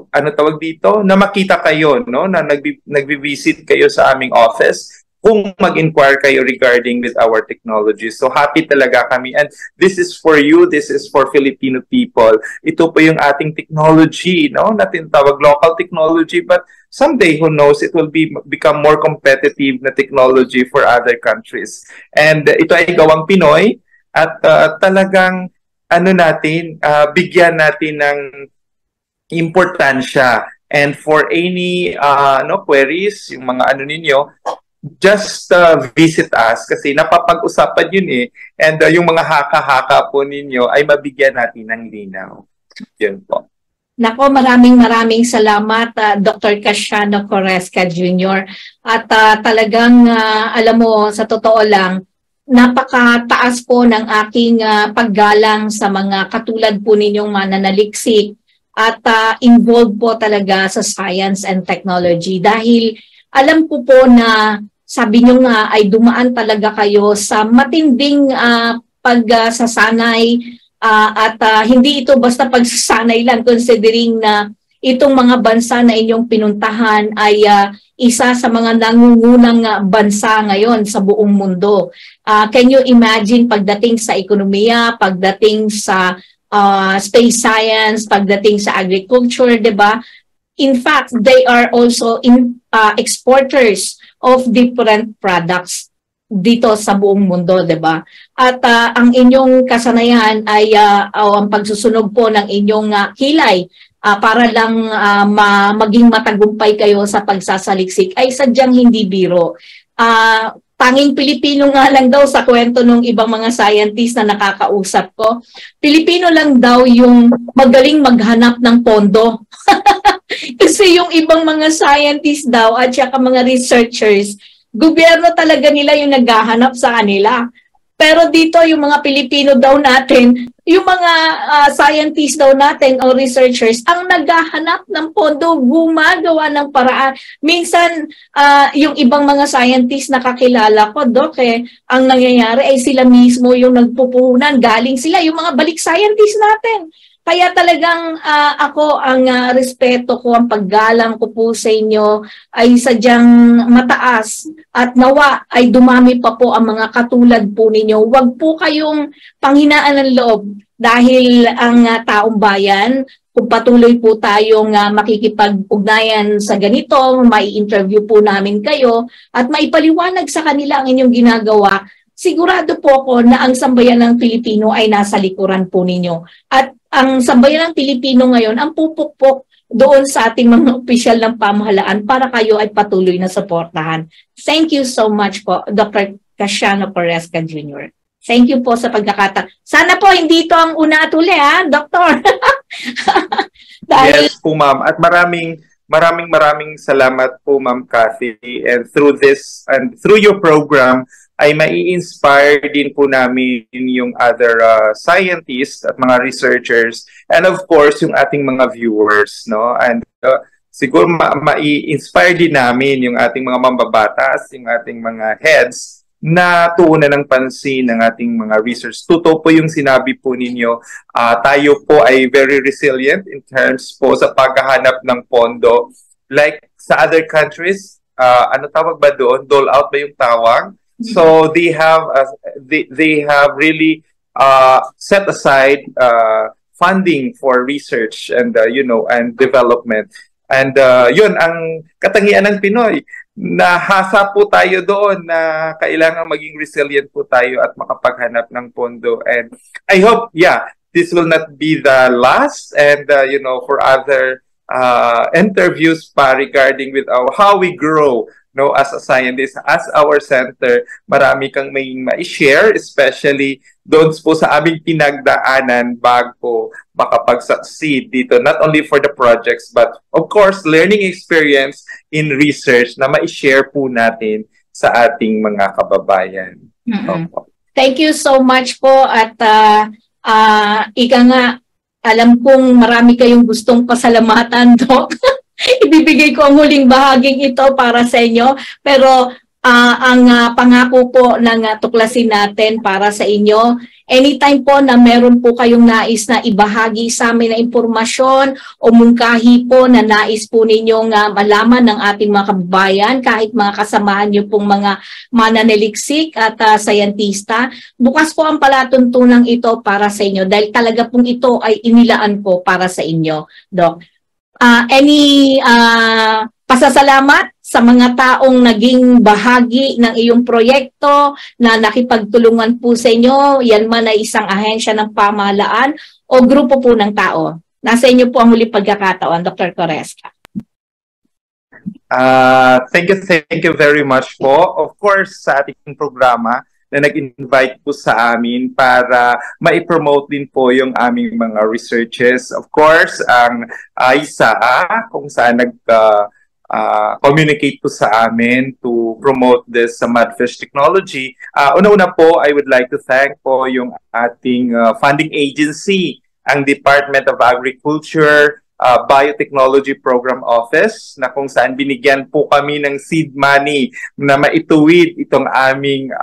ano tawag dito, na makita kayo, no, na nagbi-visit kayo sa aming office kung mag-inquire kayo regarding with our technology. So happy talaga kami, and this is for you, this is for Filipino people. Ito po yung ating technology, no, natin tawag local technology, but someday, who knows, it will become more competitive na technology for other countries. And ito ay gawang Pinoy, at talagang bigyan natin ng importansya. And for any queries, yung mga ninyo, just visit us, kasi napapag-usapan yun eh. And yung mga haka-haka po ninyo ay mabigyan natin ng linaw. Yun po. Nako, maraming salamat, Dr. Casiano Coresca Jr. At talagang, alam mo, sa totoo lang, napakataas po ng aking paggalang sa mga katulad po ninyong mananaliksik at involved po talaga sa science and technology. Dahil alam ko po na sabi nyo nga ay dumaan talaga kayo sa matinding pagsasanay, at hindi ito basta pagsasanay lang, considering na itong mga bansa na inyong pinuntahan ay isa sa mga nangungunang bansa ngayon sa buong mundo. Can you imagine pagdating sa ekonomiya, pagdating sa space science, pagdating sa agriculture, 'di ba? In fact, they are also exporters of different products dito sa buong mundo, 'di ba? At ang inyong kasanayan ay ang pagsusunog po ng inyong kilay para lang maging matagumpay kayo sa pagsasaliksik ay sadyang hindi biro. Tanging Pilipino nga lang daw sa kwento ng ibang mga scientists na nakakausap ko. Pilipino lang daw yung magaling maghanap ng pondo. Kasi yung ibang mga scientists daw at saka mga researchers, gobyerno talaga nila yung naghahanap sa kanila. Pero dito yung mga Pilipino daw natin, yung mga scientists daw natin o researchers, ang naghahanap ng pondo, gumagawa ng paraan. Minsan, yung ibang mga scientists na kakilala ko, Doc, ang nangyayari ay sila mismo yung nagpupunan, galing sila, yung mga balik scientists natin. Kaya talagang ako, ang respeto ko, ang paggalang ko po sa inyo ay sadyang mataas, at nawa ay dumami pa po ang mga katulad po ninyo. Huwag po kayong panghinaan ng loob, dahil ang taong bayan, kung patuloy po tayong makikipag-ugnayan sa ganito, mai-interview po namin kayo at maipaliwanag sa kanila ang inyong ginagawa, sigurado po ako na ang sambayan ng Pilipino ay nasa likuran po ninyo. At ang sambayan ng Pilipino ngayon ang pupukpok doon sa ating mga opisyal ng pamahalaan para kayo ay patuloy na suportahan. Thank you so much po, Dr. Casiano Coresca Jr. Thank you po sa pagkakataon. Sana po hindi ito ang una at uli, ha, Doktor? Yes po, ma'am. At maraming salamat po, Ma'am Cathy. And through this and through your program, ay mai-inspire din po namin yung other scientists at mga researchers, and of course yung ating mga viewers, no? And siguro ma-inspire din namin yung ating mga mambabatas, yung ating mga heads na tuunan ng pansin ng ating mga research. Totoo po yung sinabi po ninyo, tayo po ay very resilient in terms po sa paghahanap ng pondo. Like sa other countries, ano tawag ba doon? Dole out ba yung tawag? So they have really set aside funding for research and and development. And yun ang katangian ng Pinoy. Nahasa po tayo doon na kailangan maging resilient po tayo at makapaghanap ng pondo. And I hope, this will not be the last, and for other interviews pa regarding with how we grow as a scientist, as our center, marami kang may ma-share, especially doon po sa aming pinagdaanan bago makapag-succeed dito, not only for the projects, but of course, learning experience in research na ma-share po natin sa ating mga kababayan. Thank you so much po, at ika nga, alam kong marami kayong gustong pasalamatan, Doc. Ibibigay ko ang huling bahaging ito para sa inyo, pero ang pangako po ng tuklasin natin para sa inyo, anytime po na meron po kayong nais na ibahagi sa amin na impormasyon o mungkahi po na nais po ninyong malaman ng ating mga kababayan, kahit mga kasamahan nyo pong mga mananaliksik at sayantista, bukas po ang palatuntunan ito para sa inyo dahil talaga pong ito ay inilaan po para sa inyo, Doc. Any pasasalamat sa mga taong naging bahagi ng iyong proyekto na nakipagtulungan po sa inyo, yan man ay isang ahensya ng pamahalaan o grupo po ng tao? Nasa inyo po ang huli pagkakataon, Dr. Coresca. Thank you very much po. Of course, sa ating programa na nag-invite po sa amin para ma-promote din po yung aming mga researches. Of course, ang ISA kung saan communicate po sa amin to promote this mudfish technology. Una-una po, I would like to thank po yung ating funding agency, ang Department of Agriculture Biotechnology Program Office, na kung saan binigyan po kami ng seed money na maituwid itong aming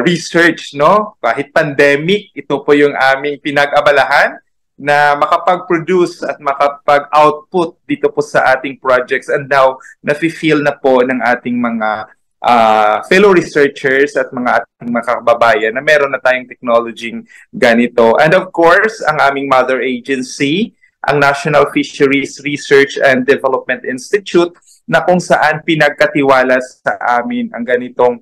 research, kahit pandemic, ito po yung aming pinag-abalahan na makapag-produce at makapag-output dito po sa ating projects, and now nafe-feel na po ng ating mga fellow researchers at mga ating mga kababayan na meron na tayong technology ganito. And of course, ang aming mother agency, ang National Fisheries Research and Development Institute, na kung saan pinagkatiwala sa amin ang ganitong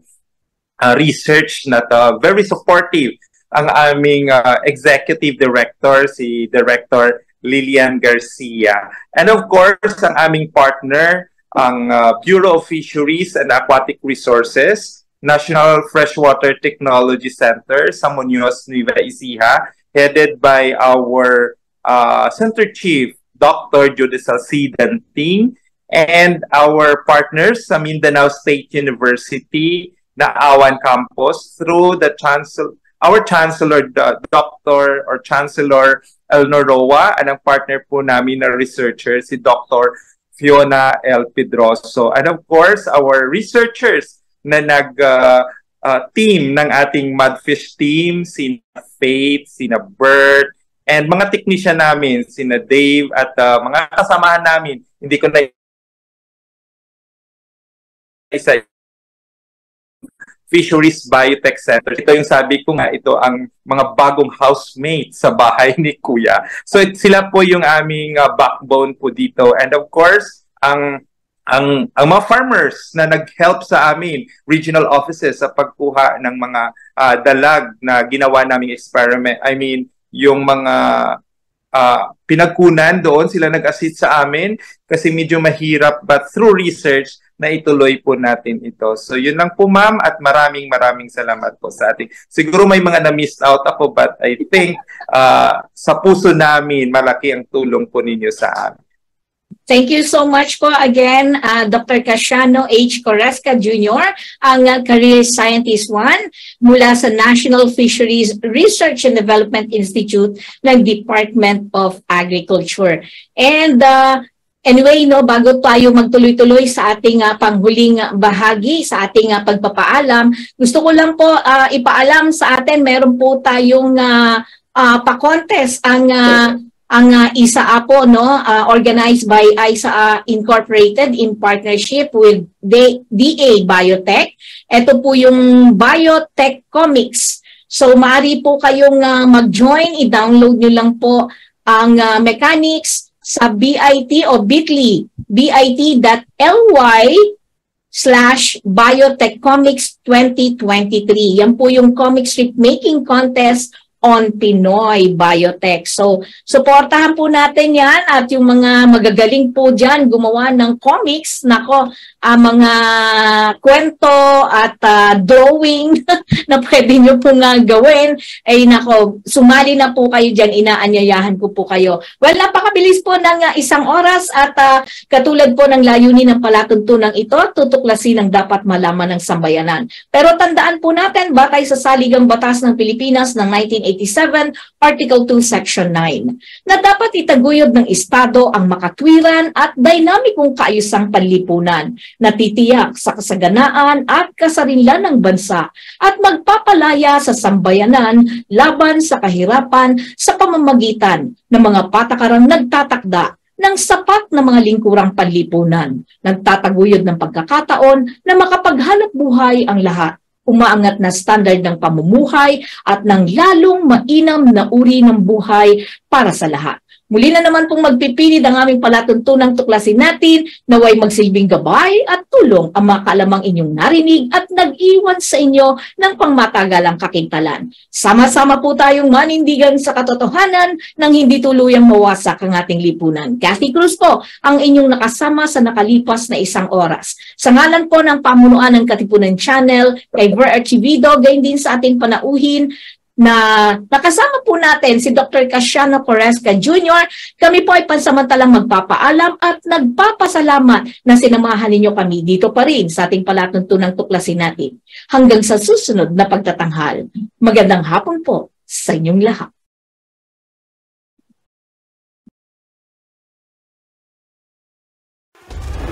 research na very supportive ang aming executive director, si Director Lilian Garcia. And of course, ang aming partner, ang Bureau of Fisheries and Aquatic Resources, National Freshwater Technology Center sa Muñoz, Nueva Ecija, headed by our Center Chief, Dr. Judicial C. Danting, and our partners sa Mindanao State University na Awan Campus through the our Chancellor, Dr. or Chancellor Elnor Roa, at ang partner po namin na researcher, si Dr. Fiona L. Pedroso. And of course, our researchers na nag-team ng ating mudfish team, sina Faith, sina Bert, and mga technician namin, sina Dave, at mga kasamahan namin. Hindi ko na isa Fisheries Biotech Center. Ito yung sabi ko nga, ito ang mga bagong housemates sa bahay ni Kuya. So sila po yung aming backbone po dito. And of course, ang mga farmers na nag-help sa amin, regional offices sa pagkuha ng mga dalag na ginawa naming experiment. I mean, yung mga pinagkunan doon, sila nag-assist sa amin kasi medyo mahirap, but through research, na ituloy po natin ito. So yun lang po, ma'am, at maraming salamat po sa ating. Siguro may mga na-missed out ako, but I think sa puso namin, malaki ang tulong po ninyo sa amin. Thank you so much po again, Dr. Casiano H. Coresca Jr., ang Career Scientist 1 mula sa National Fisheries Research and Development Institute ng Department of Agriculture. And Anyway, no, bago tayo magtuloy-tuloy sa ating panghuling bahagi, sa ating pagpapaalam, gusto ko lang po ipaalam sa atin, meron po tayong pa-contest ang ISA po, no, organized by ISA Incorporated in partnership with DA Biotech. Ito po yung Biotech Comics. So maaari po kayong mag-join, i-download nyo lang po ang mechanics sa bit o bit.ly, bit.ly/biotechcomics2023. Yan po yung comic strip making contest on Pinoy Biotech. So, suportahan po natin yan at yung mga magagaling po dyan gumawa ng comics, nako, mga kwento at drawing na pwede nyo pong gawin, ay nako, sumali na po kayo dyan, inaanyayahan ko po kayo. Well, napakabilis po ng 1 oras at katulad po ng layunin ng palatuntunan ito, tutuklasin ang dapat malaman ng sambayanan. Pero tandaan po natin, batay sa Saligang Batas ng Pilipinas ng 1987, Article 2, Section 9, na dapat itaguyod ng Estado ang makatwiran at dinamikong kaayusang panlipunan na titiyak sa kasaganaan at kasarinlan ng bansa at magpapalaya sa sambayanan laban sa kahirapan sa pamamagitan ng mga patakarang nagtatakda ng sapat na mga lingkurang panlipunan, nagtataguyod ng pagkakataon na makapaghanap buhay ang lahat, umaangat na standard ng pamumuhay at ng lalong mainam na uri ng buhay para sa lahat. Muli na naman pong magpipilid ang aming palatuntunang tuklasin natin, naway magsilbing gabay at tulong ang mga kaalamang inyong narinig at nag-iwan sa inyo ng pangmatagalang kakintalan. Sama-sama po tayong manindigan sa katotohanan nang hindi tuluyang mawasak ang ating lipunan. Kathy Cruz po ang inyong nakasama sa nakalipas na 1 oras. Sa ngalan po ng pamunuan ng Katipunan Channel, kay Ver Archivido, gayon din sa ating panauhin, na nakasama po natin si Dr. Casiano Coresca Jr. Kami po ay pansamantalang magpapaalam at nagpapasalamat na sinamahan ninyo kami dito pa rin sa ating palatuntunang tuklasin natin. Hanggang sa susunod na pagtatanghal. Magandang hapon po sa inyong lahat.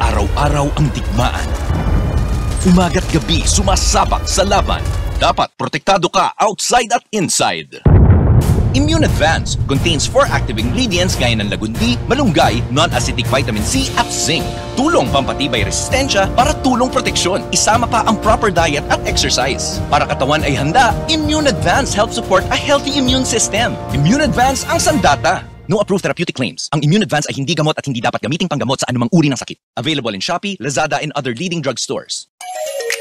Araw-araw ang digmaan. Umaga't gabi sumasabak sa laban. Dapat protektado ka outside at inside. Immune Advance contains 4 active ingredients gaya ng lagundi, malunggay, non-acidic vitamin C at zinc. Tulong pampatibay resistensya para tulong proteksyon. Isama pa ang proper diet at exercise. Para katawan ay handa, Immune Advance helps support a healthy immune system. Immune Advance ang sandata. No approved therapeutic claims. Ang Immune Advance ay hindi gamot at hindi dapat gamiting panggamot sa anumang uri ng sakit. Available in Shopee, Lazada, and other leading drugstores.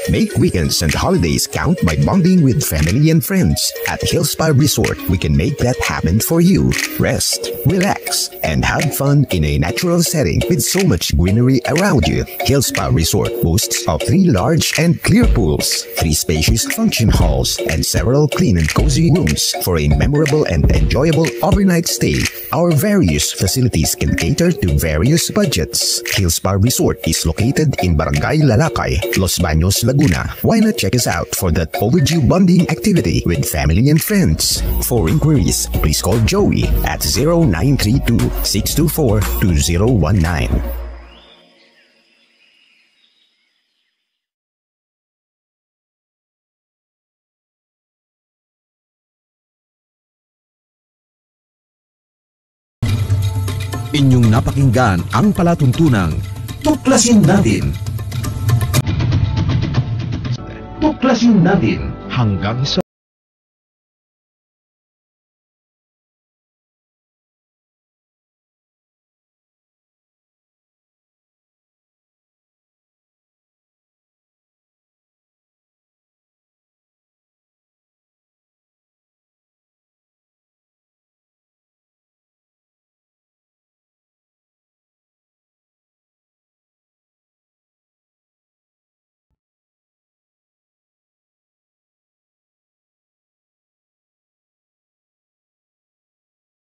Make weekends and holidays count by bonding with family and friends. At Hillspa Resort, we can make that happen for you. Rest, relax, and have fun in a natural setting with so much greenery around you. Hillspa Resort boasts of 3 large and clear pools, 3 spacious function halls, and several clean and cozy rooms for a memorable and enjoyable overnight stay. Our various facilities can cater to various budgets. Hillspa Resort is located in Barangay Lalakay, Los Baños, Laguna. Why not check us out for that overdue bonding activity with family and friends? For inquiries, please call Joey at 0932-624-2019. Inyong napakinggan ang palatuntunang Tuklasin Natin. Tuklasin Natin hanggang sa